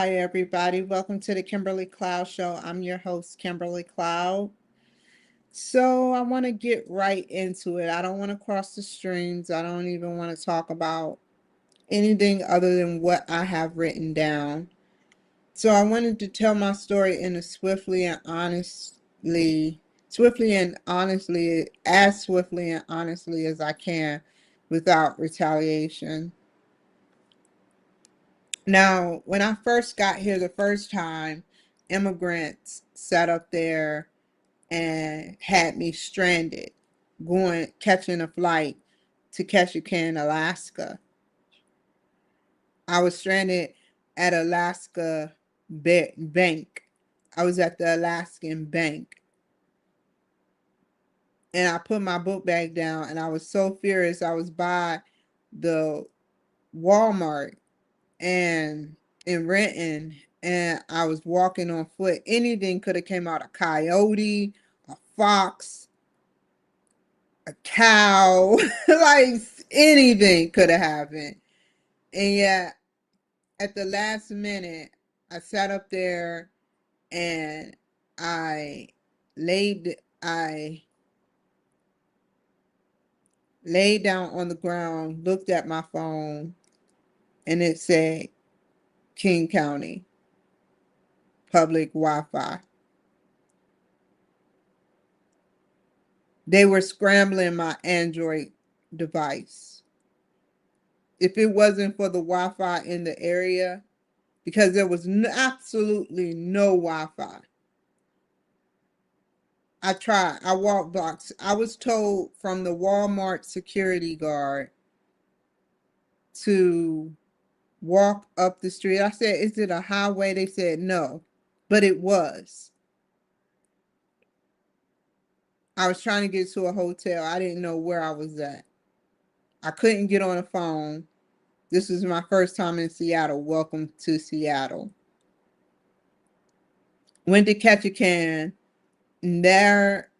Hi, everybody. Welcome to the Kimberly Cloud Show. I'm your host, Kimberly Cloud. So, I want to get right into it. I don't want to cross the streams. I don't even want to talk about anything other than what I have written down. So, I wanted to tell my story in a swiftly and honestly as I can without retaliation. Now, when I first got here the first time, immigrants sat up there and had me stranded, catching a flight to Ketchikan, Alaska. I was stranded at Alaska Bank. I was at the Alaskan Bank, and I put my book bag down, and I was so furious. I was by the Walmart and in Renton, and I was walking on foot. Anything could have came out: a coyote, a fox, a cow, like anything could have happened. And yet, at the last minute, I sat up there and I laid I laid down on the ground, looked at my phone, and it said King County public Wi-Fi. They were scrambling my Android device. If it wasn't for the Wi-Fi in the area, because there was absolutely no Wi-Fi. I tried. I walked blocks. I was told from the Walmart security guard to walk up the street. I said, "Is it a highway?" They said, "No," but it was. I was trying to get to a hotel. I didn't know where I was at. I couldn't get on the phone. This was my first time in Seattle. Welcome to Seattle. Went to Ketchikan. There,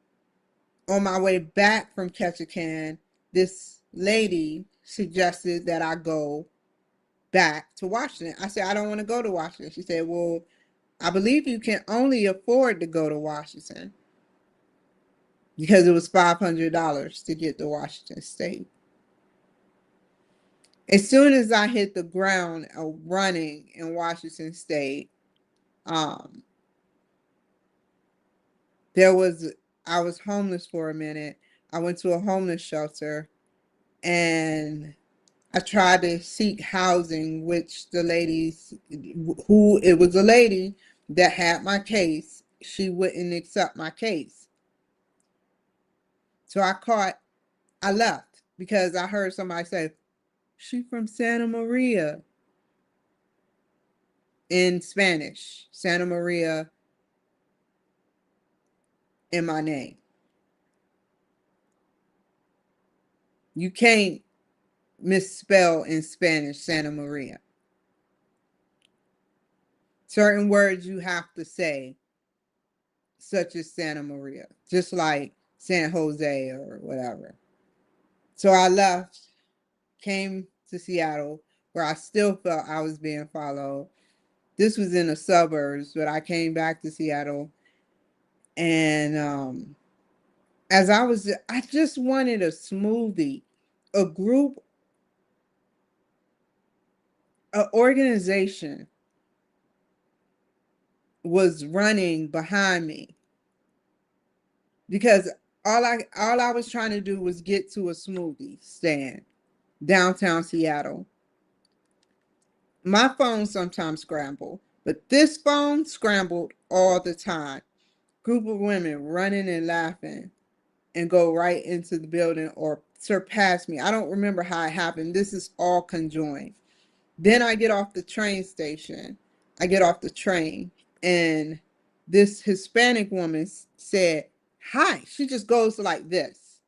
on my way back from Ketchikan, this lady suggested that I go back to Washington. I said, I don't want to go to Washington. She said, well, I believe you can only afford to go to Washington because it was $500 to get to Washington State. As soon as I hit the ground running in Washington State, um, I was homeless for a minute. I went to a homeless shelter and I tried to seek housing, which the ladies, it was a lady that had my case, she wouldn't accept my case. So I left because I heard somebody say, she from Santa Maria in Spanish, Santa Maria in my name. You can't misspell in Spanish Santa Maria. Certain words you have to say, such as Santa Maria, just like San Jose or whatever. So I left, came to Seattle, where I still felt I was being followed. This was in the suburbs, but I came back to Seattle. And I just wanted a smoothie, a group, an organization was running behind me because all I was trying to do was get to a smoothie stand downtown Seattle. My phone sometimes scrambled, but this phone scrambled all the time. Group of women running and laughing and go right into the building or surpass me. I don't remember how it happened. This is all conjoined. Then I get off the train station. I get off the train and this Hispanic woman said, hi. She just goes like this.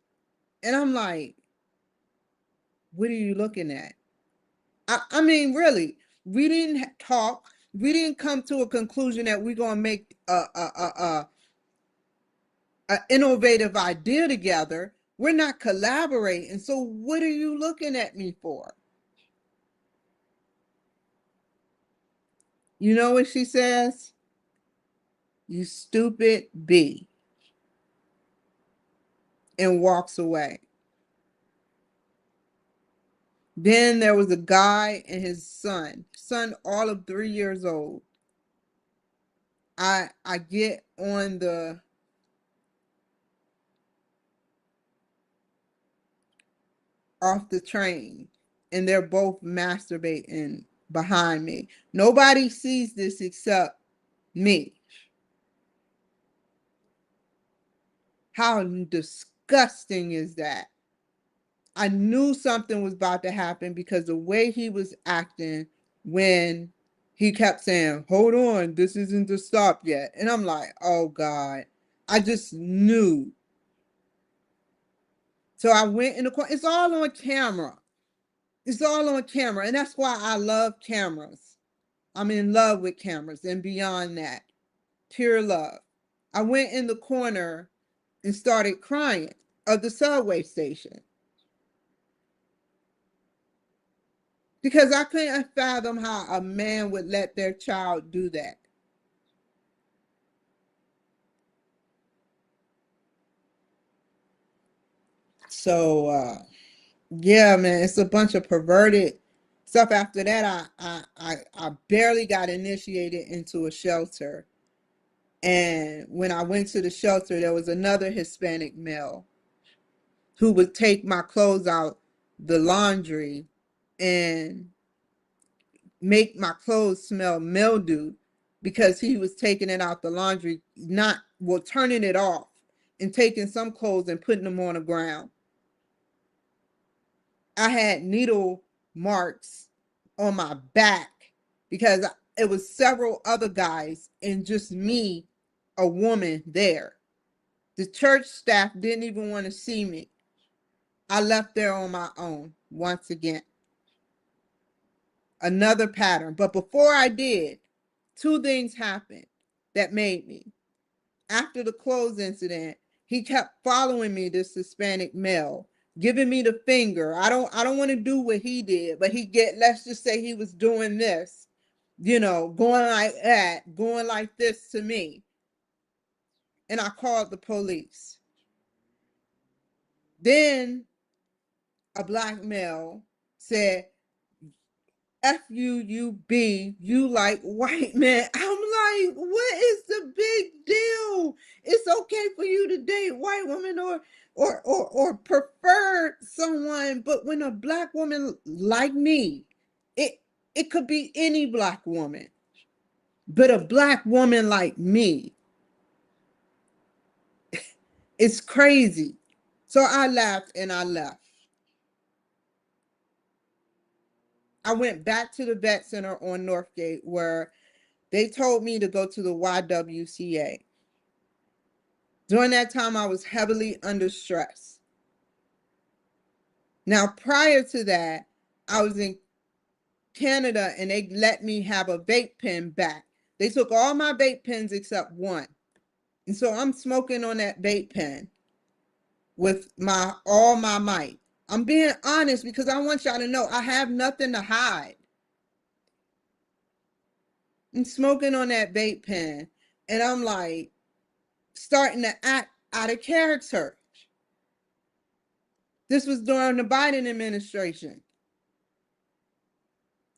And I'm like, what are you looking at? I mean, really, we didn't talk. We didn't come to a conclusion that we're going to make a innovative idea together. We're not collaborating. So what are you looking at me for? You know what she says? You stupid B, and walks away. Then there was a guy and his son all of 3 years old. I get on the off the train and they're both masturbating behind me. Nobody sees this except me. How disgusting is that? I knew something was about to happen because the way he was acting when he kept saying, hold on, this isn't the stop yet. And I'm like, oh God, I just knew. So I went in the corner. It's all on camera. It's all on camera. And that's why I love cameras. I'm in love with cameras and beyond that, pure love. I went in the corner and started crying of the subway station because I couldn't fathom how a man would let their child do that. So yeah, man, it's a bunch of perverted stuff. After that, I barely got initiated into a shelter. And when I went to the shelter, there was another Hispanic male who would take my clothes out the laundry and make my clothes smell mildew because he was taking it out the laundry, not well, turning it off and taking some clothes and putting them on the ground. I had needle marks on my back because it was several other guys and just me, a woman there. The church staff didn't even want to see me. I left there on my own once again. Another pattern. But before I did, two things happened that made me. After the clothes incident, he kept following me, this Hispanic male, giving me the finger. I don't want to do what he did, but let's just say he was doing this, going like that, going like this to me. And I called the police. Then a black male said, FUUB, you like white men. I'm like, what is the big deal? It's okay for you to date white women or prefer someone, but when a black woman like me, it it could be any black woman, but a black woman like me, it's crazy. So I laughed and I left. I went back to the vet center on Northgate where they told me to go to the YWCA. During that time, I was heavily under stress. Now, prior to that, I was in Canada and they let me have a vape pen back. They took all my vape pens except one. And so I'm smoking on that vape pen with all my might. I'm being honest because I want y'all to know I have nothing to hide. I'm smoking on that vape pen and I'm like starting to act out of character. This was during the Biden administration.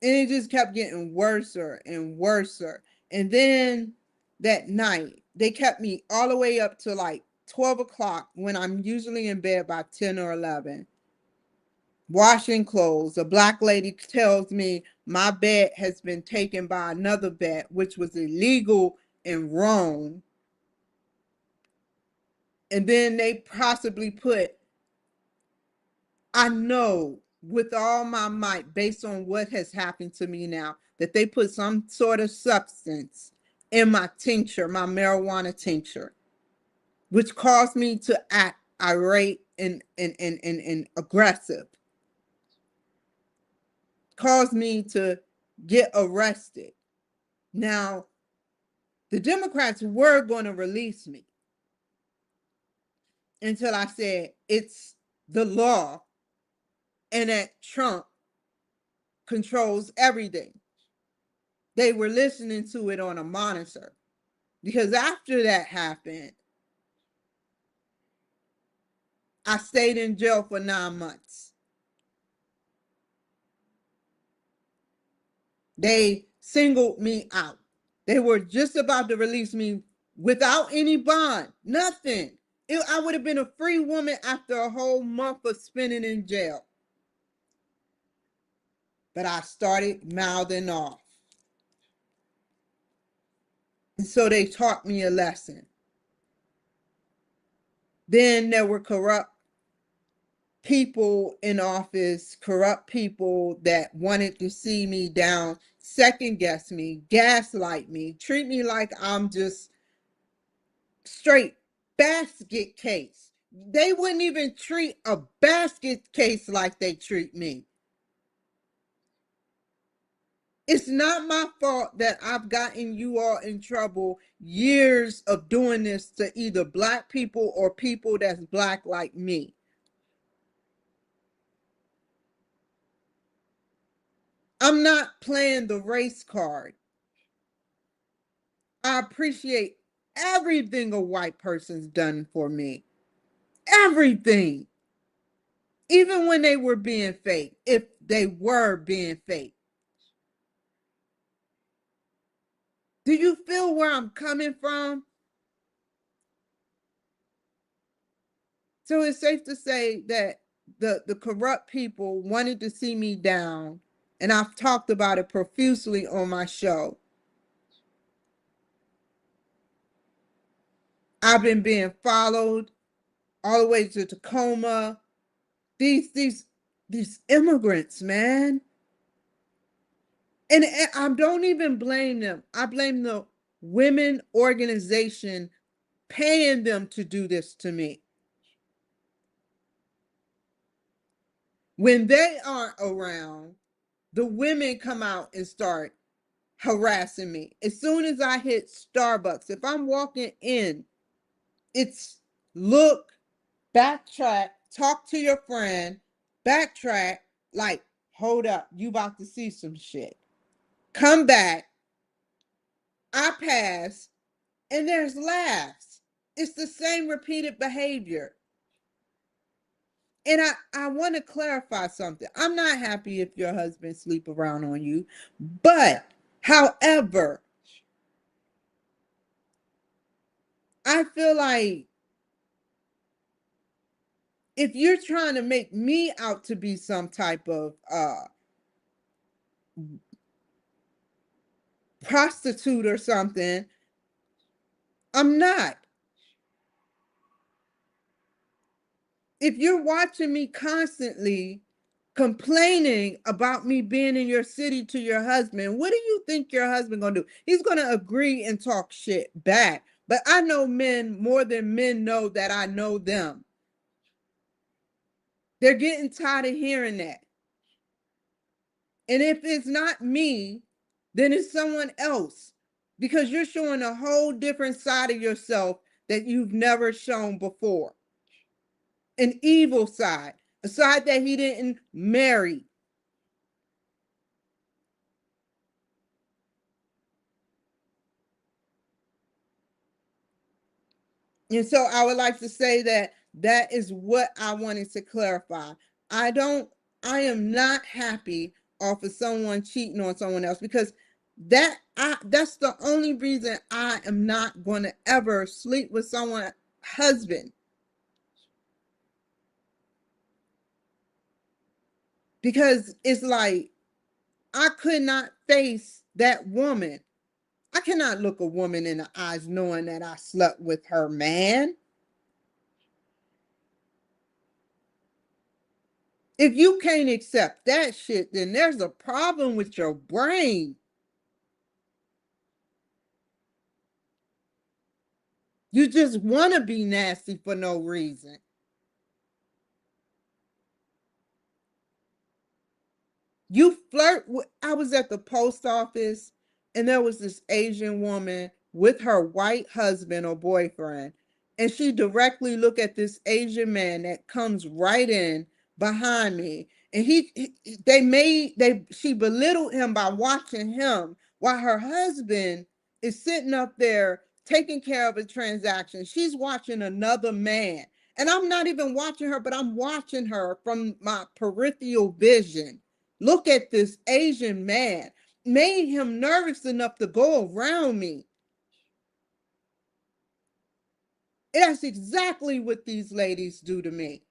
And it just kept getting worse and worse. And then that night, they kept me all the way up to like 12 o'clock when I'm usually in bed by 10 or 11, washing clothes. A black lady tells me my bed has been taken by another bed, which was illegal and wrong. And then they possibly I know with all my might, based on what has happened to me now, that they put some sort of substance in my tincture, my marijuana tincture, which caused me to act irate and aggressive, caused me to get arrested. Now, the Democrats were going to release me until I said it's the law and that Trump controls everything. they were listening to it on a monitor. Because after that happened, I stayed in jail for 9 months. They singled me out. They were just about to release me without any bond, nothing. I would have been a free woman after a whole month of spending in jail. But I started mouthing off. And so they taught me a lesson. Then there were corrupt people in office, corrupt people that wanted to see me down, second guess me, gaslight me, treat me like I'm just straight basket case. They wouldn't even treat a basket case like they treat me. It's not my fault that I've gotten you all in trouble years of doing this to either Black people or people that's Black like me. I'm not playing the race card. I appreciate everything a white person's done for me. Everything. Even when they were being fake, if they were being fake. Do you feel where I'm coming from? So it's safe to say that the corrupt people wanted to see me down, and I've talked about it profusely on my show. I've been being followed all the way to Tacoma. These immigrants, man. And I don't even blame them. I blame the women organization paying them to do this to me. When they aren't around, the women come out and start harassing me. As soon as I hit Starbucks, if I'm walking in, it's look, backtrack, talk to your friend, backtrack, like, hold up, you about to see some shit. Come back, I pass, and there's laughs. It's the same repeated behavior. And I want to clarify something. I'm not happy if your husband sleep around on you, but however, I feel like if you're trying to make me out to be some type of prostitute or something, I'm not. If you're watching me constantly complaining about me being in your city to your husband, what do you think your husband gonna do? He's gonna agree and talk shit back. But I know men more than men know that I know them. They're getting tired of hearing that. And if it's not me, then it's someone else, because you're showing a whole different side of yourself that you've never shown before. An evil side, a side that he didn't marry. And so I would like to say that that is what I wanted to clarify. I don't, I am not happy off of someone cheating on someone else, because that's the only reason I am not going to ever sleep with someone's husband. Because it's like, I could not face that woman. I cannot look a woman in the eyes knowing that I slept with her man. If you can't accept that shit, then there's a problem with your brain. You just want to be nasty for no reason. You flirt with, I was at the post office and there was this Asian woman with her white husband or boyfriend. And she directly looked at this Asian man that comes right in behind me. And she belittled him by watching him while her husband is sitting up there taking care of a transaction. She's watching another man. And I'm not even watching her, but I'm watching her from my peripheral vision. Look at this Asian man. Made him nervous enough to go around me. That's exactly what these ladies do to me.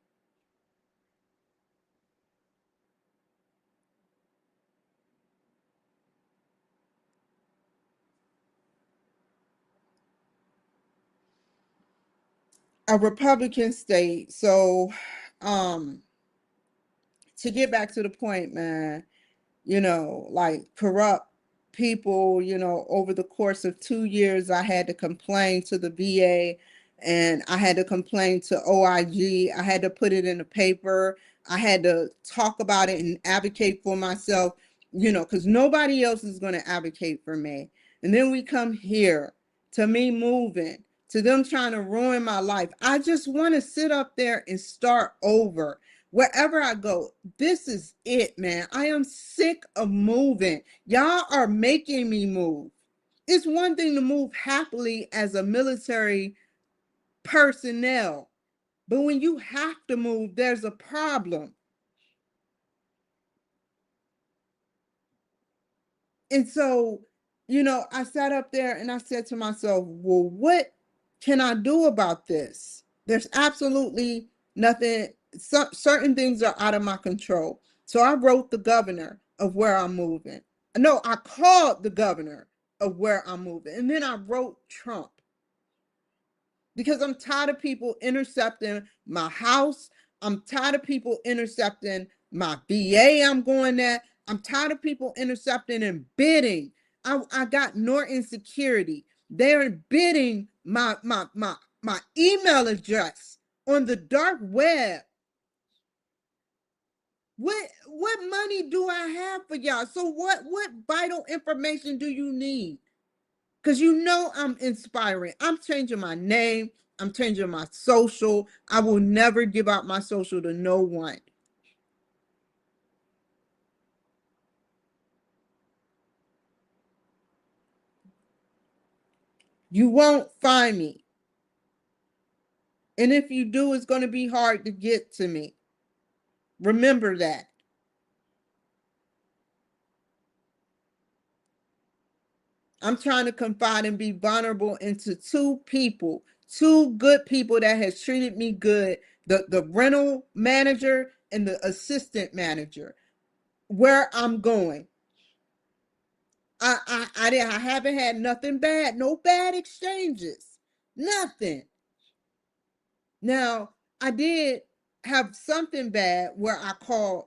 A Republican state. So, um, to get back to the point, man, like corrupt people, over the course of 2 years, I had to complain to the VA and I had to complain to OIG. I had to put it in the paper. I had to talk about it and advocate for myself, because nobody else is going to advocate for me. And then we come here to me moving, to them trying to ruin my life. I just want to sit up there and start over wherever I go. This is it, man. I am sick of moving. Y'all are making me move. It's one thing to move happily as a military personnel, but when you have to move, there's a problem. And so, I sat up there and I said to myself, well, what can I do about this? There's absolutely nothing. Certain things are out of my control. So I wrote the governor of where I'm moving. No, I called the governor of where I'm moving. And then I wrote Trump, because I'm tired of people intercepting my house. I'm tired of people intercepting my VA I'm going at. I'm tired of people intercepting and bidding. I got Norton Security. They're bidding my email address on the dark web. What money do I have for y'all? So what vital information do you need? Because I'm inspiring. I'm changing my name. I'm changing my social. I will never give out my social to no one. You won't find me. And if you do, it's going to be hard to get to me. Remember that. I'm trying to confide and be vulnerable into two good people that has treated me good. The rental manager and the assistant manager. Where I'm going. I haven't had nothing bad, no bad exchanges, nothing. Now I did have something bad where I called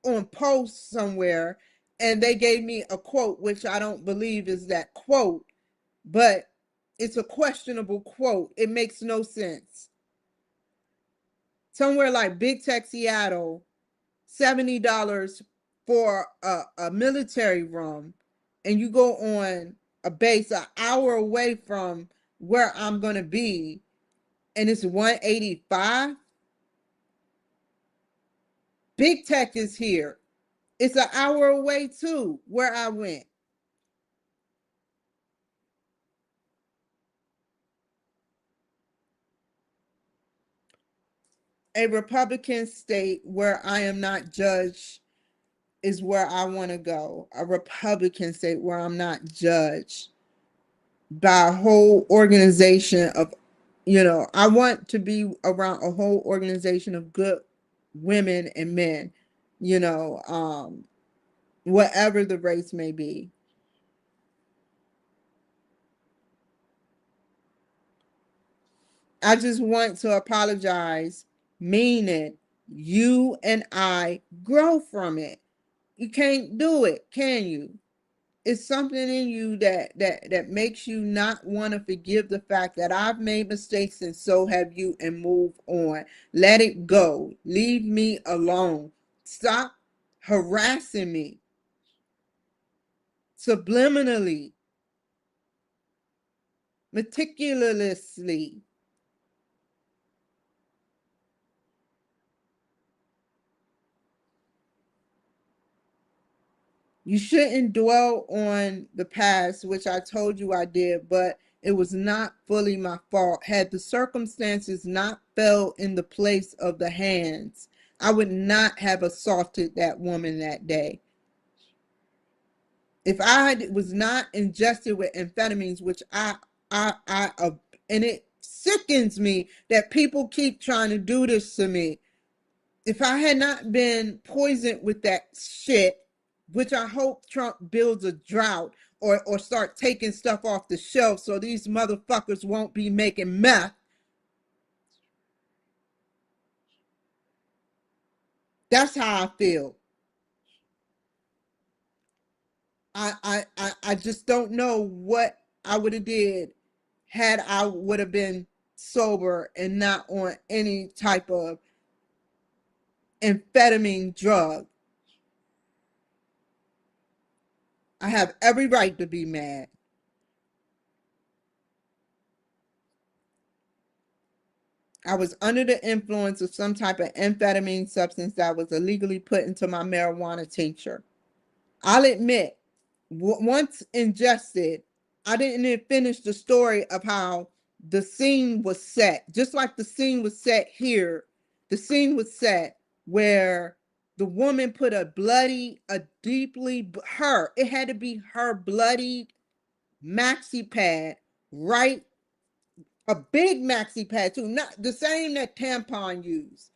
on post somewhere and they gave me a quote, which I don't believe is that quote, but it's a questionable quote. It makes no sense. Somewhere like Big Tech Seattle, $70 for a military room, and you go on a base an hour away from where I'm going to be, and it's 185. Big Tech is here. It's an hour away too, where I went. A Republican state where I am not judged is where I want to go. A Republican state where I'm not judged by a whole organization of, I want to be around a whole organization of good women and men, you know, um, whatever the race may be. I just want to apologize, meaning you and I grow from it. You can't do it, can you? It's something in you that makes you not want to forgive the fact that I've made mistakes and so have you, and move on. Let it go. Leave me alone. Stop harassing me subliminally, meticulously. You shouldn't dwell on the past, which I told you I did, but it was not fully my fault. Had the circumstances not fell in the place of the hands, I would not have assaulted that woman that day. If was not ingested with amphetamines, which and it sickens me that people keep trying to do this to me. If I had not been poisoned with that shit, which I hope Trump builds a drought or start taking stuff off the shelf so these motherfuckers won't be making meth. That's how I feel. I just don't know what I would have did had I would have been sober and not on any type of amphetamine drug. I have every right to be mad. I was under the influence of some type of amphetamine substance that was illegally put into my marijuana tincture. I'll admit, once ingested, I didn't even finish the story of how the scene was set. Just like the scene was set here, the scene was set where the woman put a it had to be her bloody maxi pad, right? A big maxi pad too, not the same that tampon used,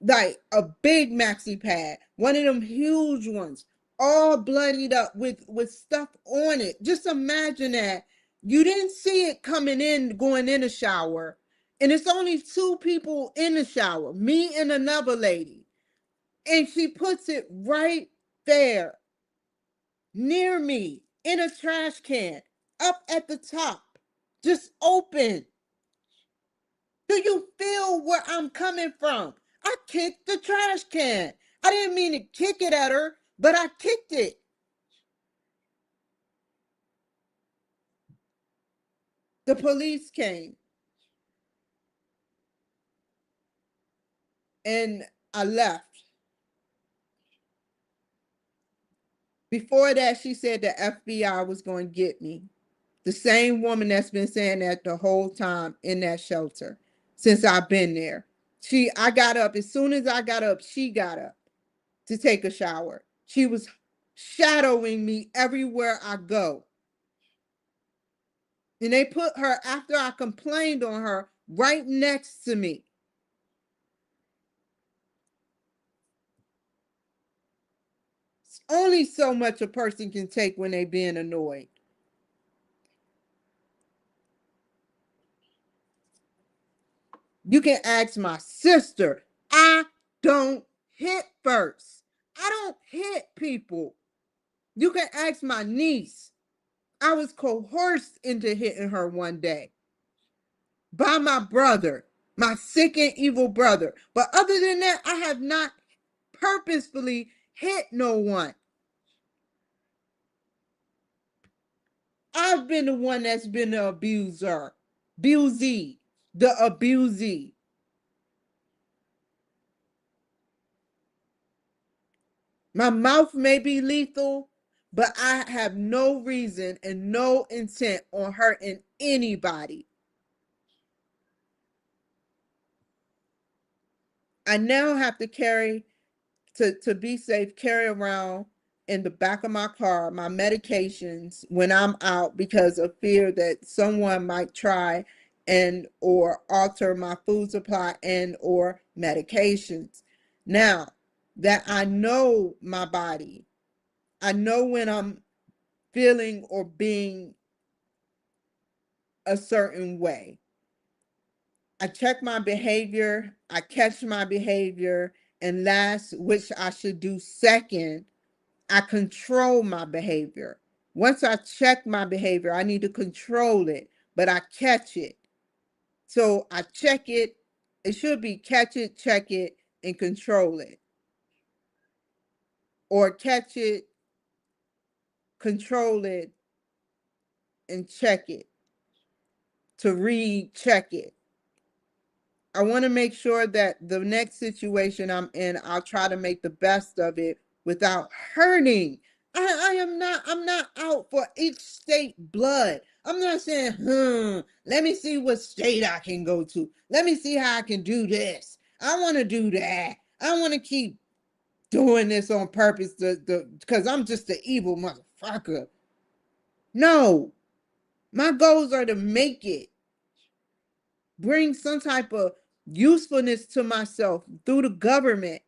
like a big maxi pad, one of them huge ones, all bloodied up with stuff on it. Just imagine that. You didn't see it coming in, going in the shower, and it's only two people in the shower, me and another lady, and she puts it right there near me in a trash can up at the top, just open. Do you feel where I'm coming from? I kicked the trash can. I didn't mean to kick it at her, but I kicked it. The police came and I left. Before that, she said the FBI was going to get me. The same woman that's been saying that the whole time in that shelter since I've been there. I got up. As soon as I got up, she got up to take a shower. She was shadowing me everywhere I go. And they put her, after I complained on her, right next to me. It's only so much a person can take when they being annoyed. You can ask my sister. I don't hit first. I don't hit people. You can ask my niece. I was coerced into hitting her one day by my brother, my sick and evil brother. But other than that, I have not purposefully hit no one. I've been the one that's been the abuser, abusee, the abusee. My mouth may be lethal, but I have no reason and no intent on hurting anybody. I now have to to be safe, carry around in the back of my car my medications when I'm out because of fear that someone might try and or alter my food supply and or medications. Now that I know my body, I know when I'm feeling or being a certain way. I check my behavior, I catch my behavior, and last, which I should do second, I control my behavior. Once I check my behavior, I need to control it, but I catch it. So I check it. It should be catch it, check it, and control it. Or catch it, control it, and check it. To recheck it. I want to make sure that the next situation I'm in, I'll try to make the best of it without hurting. I'm not out for each state blood. I'm not saying, let me see what state I can go to. Let me see how I can do this. I want to do that. I want to keep doing this on purpose because I'm just an evil motherfucker. No, my goals are to make it, bring some type of usefulness to myself through the government.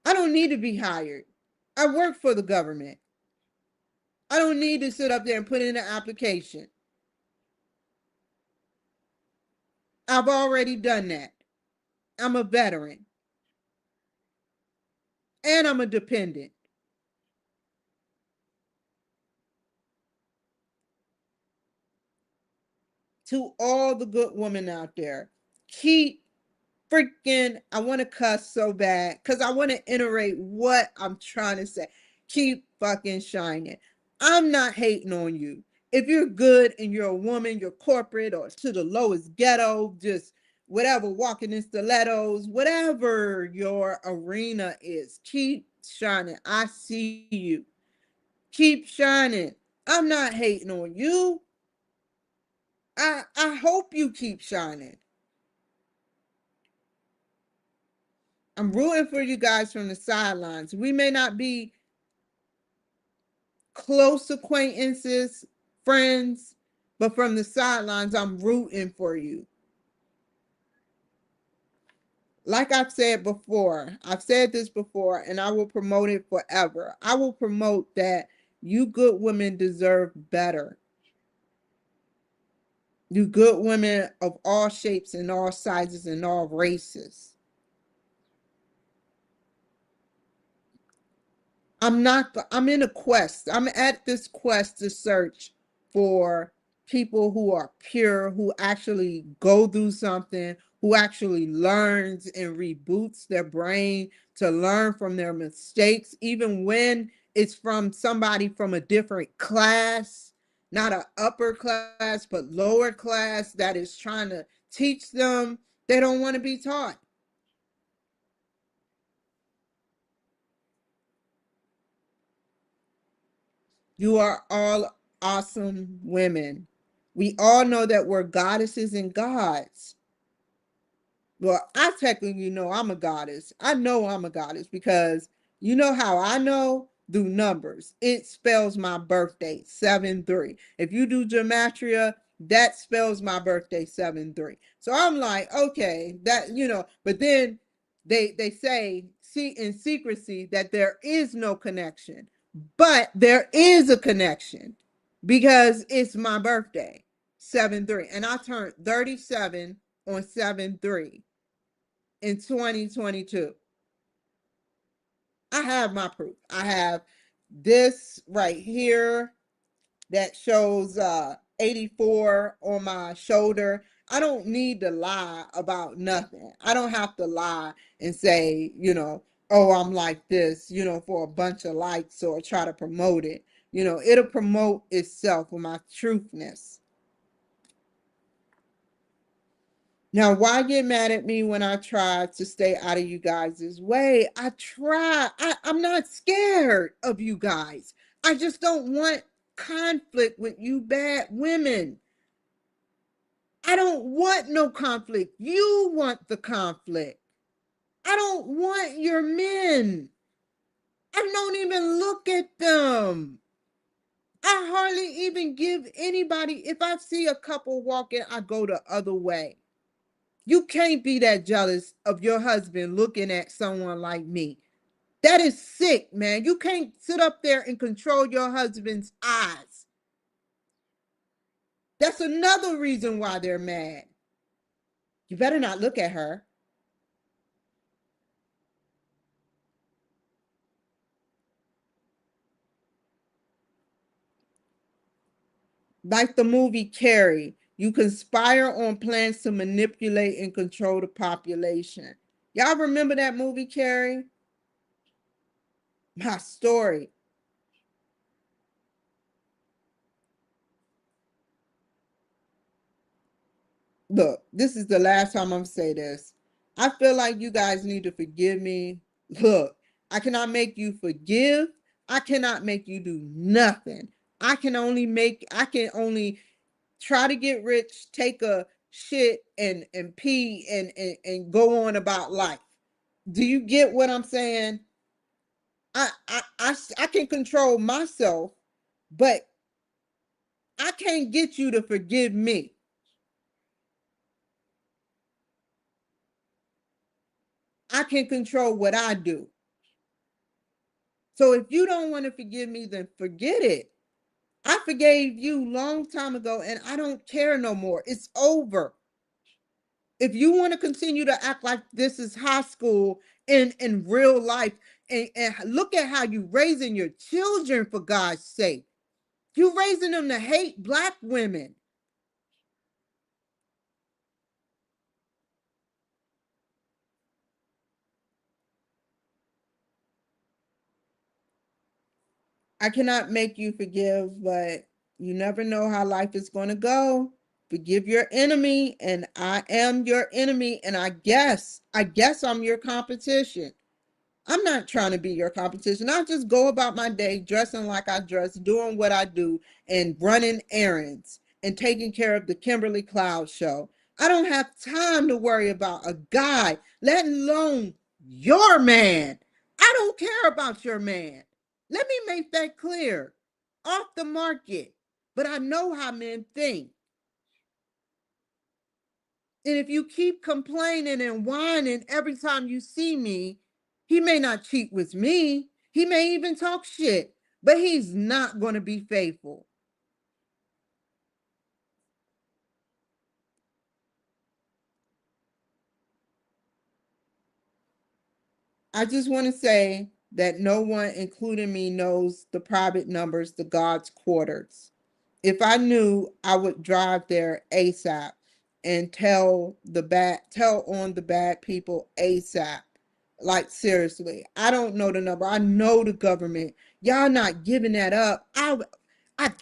I don't need to be hired. I work for the government. I don't need to sit up there and put in an application. I've already done that. I'm a veteran and I'm a dependent. To all the good women out there, keep freaking, I want to cuss so bad because I want to iterate what I'm trying to say. Keep fucking shining. I'm not hating on you. If you're good and you're a woman, you're corporate or to the lowest ghetto, just whatever, walking in stilettos, whatever your arena is, keep shining. I see you. Keep shining. I'm not hating on you. I hope you keep shining. I'm rooting for you guys from the sidelines. We may not be close acquaintances, friends, but from the sidelines, I'm rooting for you. Like I've said this before, and I will promote it forever. I will promote that you good women deserve better. You good women of all shapes and all sizes and all races. I'm in a quest. I'm at this quest to search for people who are pure, who actually go through something, who actually learns and reboots their brain to learn from their mistakes, even when it's from somebody from a different class, not an upper class, but lower class that is trying to teach them. They don't want to be taught. You are all awesome women. We all know that we're goddesses and gods. Well, I technically know I'm a goddess. I know I'm a goddess because you know how I know? Through numbers. It spells my birthday, 7-3. If you do gematria, that spells my birthday 7-3. So I'm like, okay, that, but then they say, see, in secrecy that there is no connection. But there is a connection because it's my birthday, 7-3. And I turned 37 on 7-3 in 2022. I have my proof. I have this right here that shows 84 on my shoulder. I don't need to lie about nothing. I don't have to lie and say, oh, I'm like this, for a bunch of likes or try to promote it. It'll promote itself with my truthness. Now, why get mad at me when I try to stay out of you guys' way? I try. I'm not scared of you guys. I just don't want conflict with you bad women. I don't want no conflict. You want the conflict. I don't want your men. I don't even look at them. I hardly even give anybody, if I see a couple walking, I go the other way. You can't be that jealous of your husband looking at someone like me. That is sick, man. You can't sit up there and control your husband's eyes. That's another reason why they're mad. You better not look at her. Like the movie Carrie, you conspire on plans to manipulate and control the population. Y'all remember that movie Carrie? My story. Look, this is the last time I'm gonna say this. I feel like you guys need to forgive me. Look, I cannot make you forgive. I cannot make you do nothing. I can only try to get rich, take a shit and pee and go on about life. Do you get what I'm saying? I can control myself, but I can't get you to forgive me. I can control what I do. So if you don't want to forgive me, then forget it. I forgave you long time ago and I don't care no more. It's over. If you want to continue to act like this is high school in real life, and look at how you raising your children, for God's sake. You raising them to hate black women. I cannot make you forgive, but you never know how life is going to go. Forgive your enemy, and I am your enemy, and I guess I'm your competition. I'm not trying to be your competition. I just go about my day dressing like I dress, doing what I do, and running errands and taking care of the Kimberly Cloud show. I don't have time to worry about a guy, let alone your man. I don't care about your man. Let me make that clear. Off the market. But I know how men think. And if you keep complaining and whining every time you see me, he may not cheat with me. He may even talk shit, but he's not going to be faithful. I just want to say that no one, including me, knows the private numbers to God's quarters. If I knew, I would drive there ASAP and tell on the bad people ASAP. Like seriously, I don't know the number. I know the government. Y'all not giving that up. I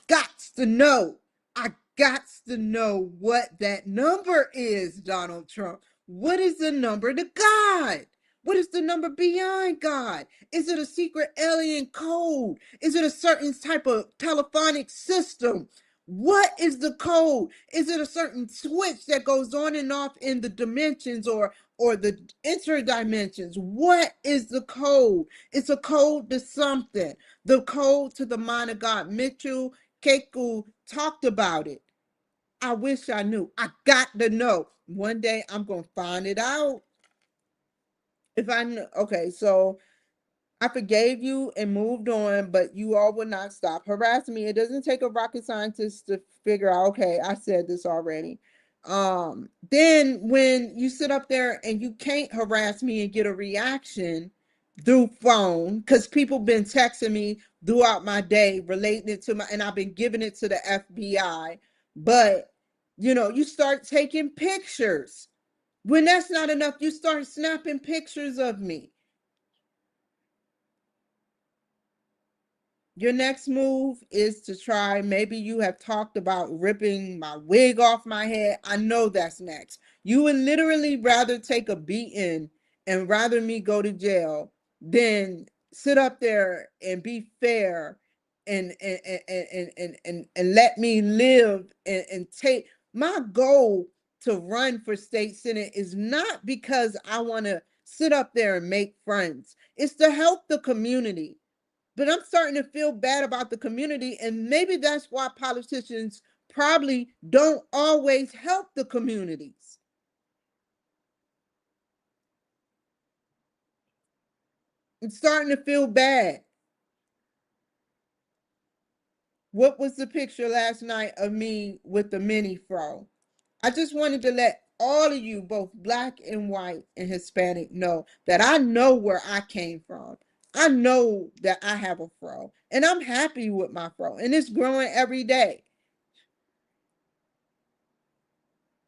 got to know. I got to know what that number is, Donald Trump. What is the number to God? What is the number beyond God? Is it a secret alien code? Is it a certain type of telephonic system? What is the code? Is it a certain switch that goes on and off in the dimensions or the interdimensions? What is the code? It's a code to something. The code to the mind of God. Mitchell Keku talked about it. I wish I knew. I got to know. One day I'm going to find it out. If I know, okay, so I forgave you and moved on, but you all would not stop harassing me. It doesn't take a rocket scientist to figure out, okay, I said this already. Then when you sit up there and you can't harass me and get a reaction through phone, because people been texting me throughout my day relating it to my, and I've been giving it to the FBI, but you start taking pictures. When that's not enough, you start snapping pictures of me. Your next move is to try, maybe you have talked about ripping my wig off my head. I know that's next. You would literally rather take a beating and rather me go to jail than sit up there and be fair and let me live and take my goal to run for state senate is not because I want to sit up there and make friends. It's to help the community, but I'm starting to feel bad about the community. And maybe that's why politicians probably don't always help the communities. I'm starting to feel bad. What was the picture last night of me with the mini fro? I just wanted to let all of you, both black and white and Hispanic, know that I know where I came from. I know that I have a fro and I'm happy with my fro and it's growing every day.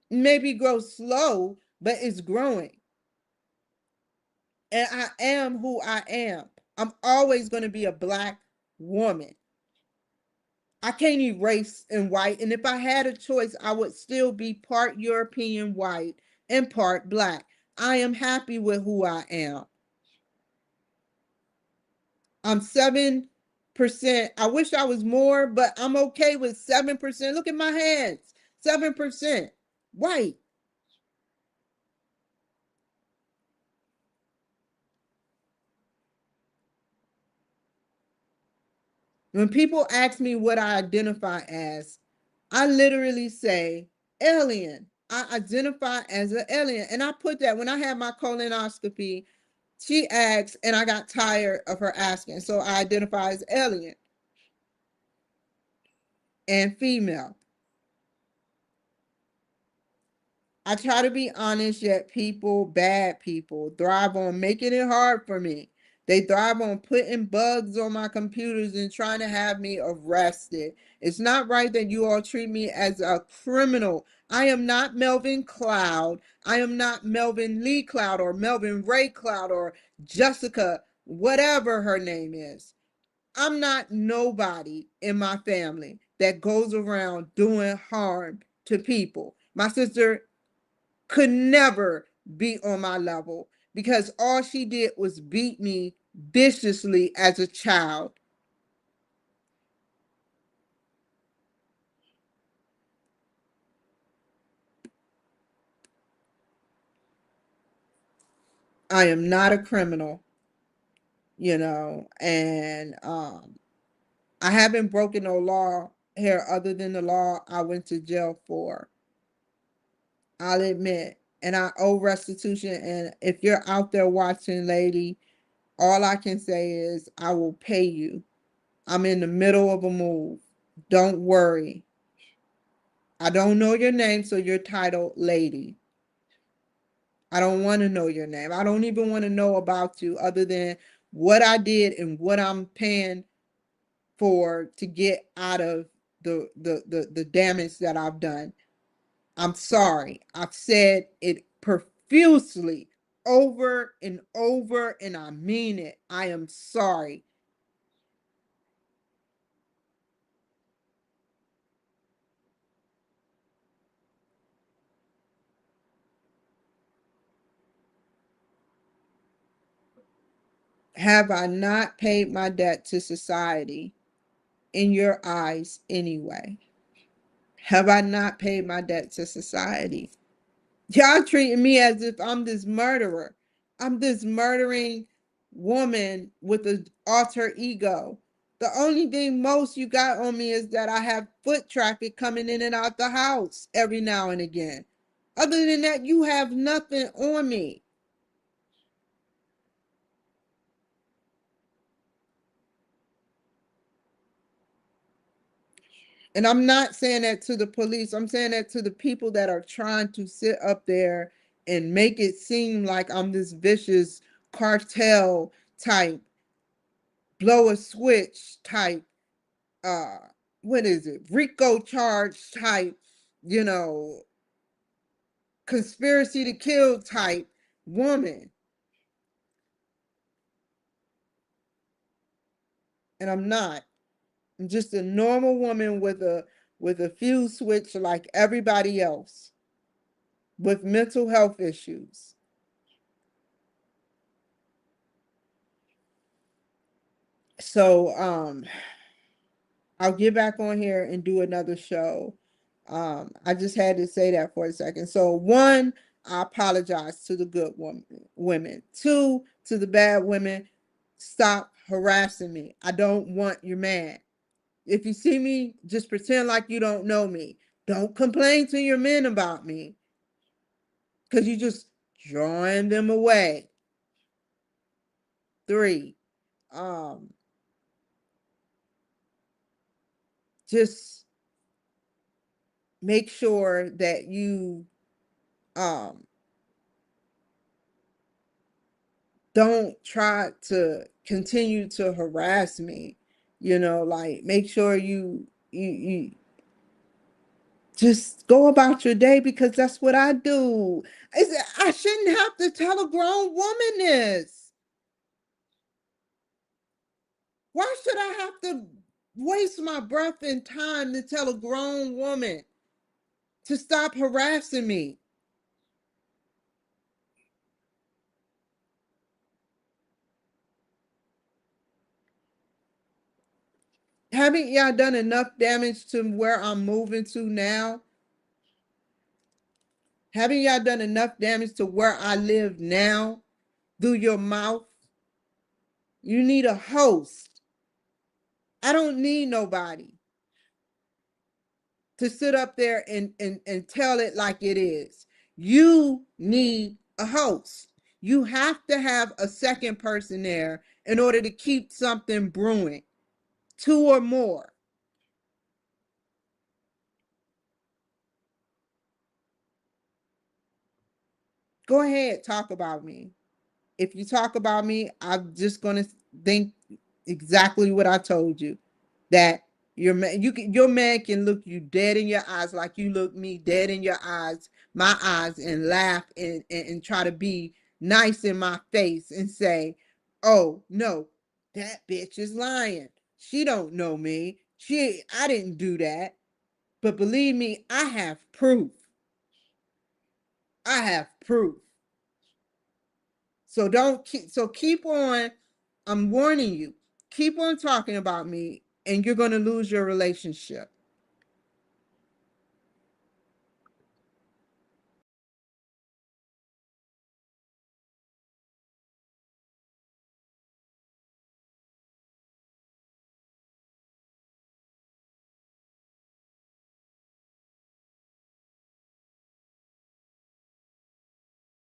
Maybe grow slow, but it's growing. And I am who I am. I'm always going to be a black woman. I can't erase in white. And if I had a choice, I would still be part European white and part black. I am happy with who I am. I'm 7%. I wish I was more, but I'm okay with 7%. Look at my hands. 7% white. When people ask me what I identify as, I literally say alien. I identify as an alien. And I put that when I had my colonoscopy, she asked, and I got tired of her asking. So I identify as alien and female. I try to be honest, yet people, bad people, thrive on making it hard for me. They thrive on putting bugs on my computers and trying to have me arrested. It's not right that you all treat me as a criminal. I am not Melvin Cloud. I am not Melvin Lee Cloud or Melvin Ray Cloud or Jessica, whatever her name is. I'm not nobody in my family that goes around doing harm to people. My sister could never be on my level because all she did was beat me viciously as a child. I am not a criminal, and I haven't broken no law here other than the law I went to jail for. I'll admit. And I owe restitution. And if you're out there watching, lady, all I can say is I will pay you. I'm in the middle of a move. Don't worry. I don't know your name, so you're titled lady. I don't want to know your name. I don't even want to know about you other than what I did and what I'm paying for to get out of the damage that I've done. I'm sorry. I've said it profusely over and over, and I mean it. I am sorry. Have I not paid my debt to society in your eyes anyway? Have I not paid my debt to society? Y'all treating me as if I'm this murderer. I'm this murdering woman with an alter ego. The only thing most you got on me is that I have foot traffic coming in and out the house every now and again. Other than that, you have nothing on me. And I'm not saying that to the police. I'm saying that to the people that are trying to sit up there and make it seem like I'm this vicious cartel type, blow a switch type, uh, what is it? RICO charge type, you know, conspiracy to kill type woman. And I'm not. I'm just a normal woman with a fuse switch like everybody else with mental health issues. So I'll get back on here and do another show. I just had to say that for a second. So one, I apologize to the good women. Two, to the bad women, stop harassing me. I don't want your man. If you see me, just pretend like you don't know me. Don't complain to your men about me because you just drawing them away. Three, um, just make sure that you um don't try to continue to harass me, like make sure you just go about your day because that's what I do. I shouldn't have to tell a grown woman this. Why should I have to waste my breath and time to tell a grown woman to stop harassing me? Haven't y'all done enough damage to where I'm moving to now? Haven't y'all done enough damage to where I live now through your mouth? You need a host. I don't need nobody to sit up there and tell it like it is. You need a host. You have to have a second person there in order to keep something brewing, two or more. Go ahead, talk about me. If you talk about me, I'm just going to think exactly what I told you, that your man, your man can look you dead in your eyes like you look me dead in your eyes, my eyes, and laugh and try to be nice in my face and say, "Oh no, that bitch is lying. She don't know me. I didn't do that." But believe me, I have proof. I have proof. So don't keep on. I'm warning you. Keep on talking about me and you're going to lose your relationship.